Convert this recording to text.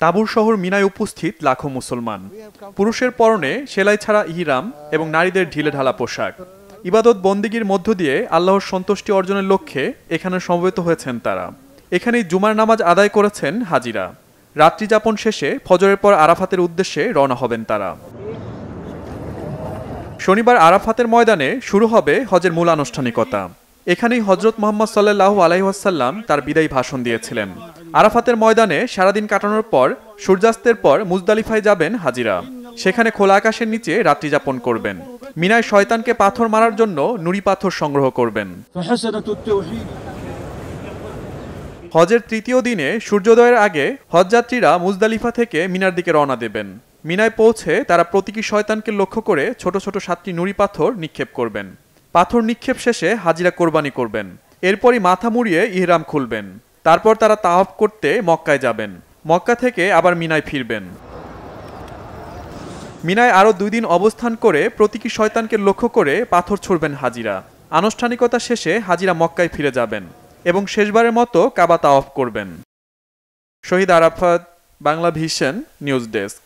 তাবুর শহর মিনায় উপস্থিত লাখো মুসলমান। পুরুষের পরনে সেলাই ছাড়া ইহরাম এবং নারীদের ঢিলেঢালা পোশাক। ইবাদত বন্দিগির মধ্য দিয়ে আল্লাহর সন্তুষ্টি অর্জনের লক্ষ্যে এখানে সমবেত হয়েছেন তারা। এখানেই জুমার নামাজ আদায় করেছেন হাজিরা। রাত্রি যাপন শেষে ফজরের পর আরাফাতের উদ্দেশ্যে রওনা হবেন তারা। শনিবার আরাফাতের ময়দানে শুরু হবে হজের মূল আনুষ্ঠানিকতা। এখানেই হজরত মুহাম্মদ সাল্লাল্লাহু আলাইহি ওয়াসাল্লাম তার বিদায়ী ভাষণ দিয়েছিলেন। আরাফাতের ময়দানে সারাদিন কাটানোর পর সূর্যাস্তের পর মুজদালিফায় যাবেন হাজিরা। সেখানে খোলা আকাশের নিচে রাত্রি যাপন করবেন। মিনায় শয়তানকে পাথর মারার জন্য নুড়ি পাথর সংগ্রহ করবেন। হজের তৃতীয় দিনে সূর্যোদয়ের আগে হজযাত্রীরা মুজদালিফা থেকে মিনার দিকে রওনা দেবেন। মিনায় পৌঁছে তারা প্রতীকী শয়তানকে লক্ষ্য করে ছোট ছোট 7টি নুড়ি পাথর নিক্ষেপ করবেন। পাথর নিক্ষেপ শেষে হাজিরা কোরবানি করবেন। এরপরই মাথা মুড়িয়ে ইহরাম খুলবেন। তারপর তারা তাওয়াফ করতে মক্কায় যাবেন। মক্কা থেকে আবার মিনায় ফিরবেন। মিনায় আরও 2 দিন অবস্থান করে প্রতীকী শয়তানকে লক্ষ্য করে পাথর ছুড়বেন হাজিরা। আনুষ্ঠানিকতা শেষে হাজিরা মক্কায় ফিরে যাবেন এবং শেষবারের মতো কাবা তাওয়াফ করবেন। Shahid Arafat, Bangla Vision news desk.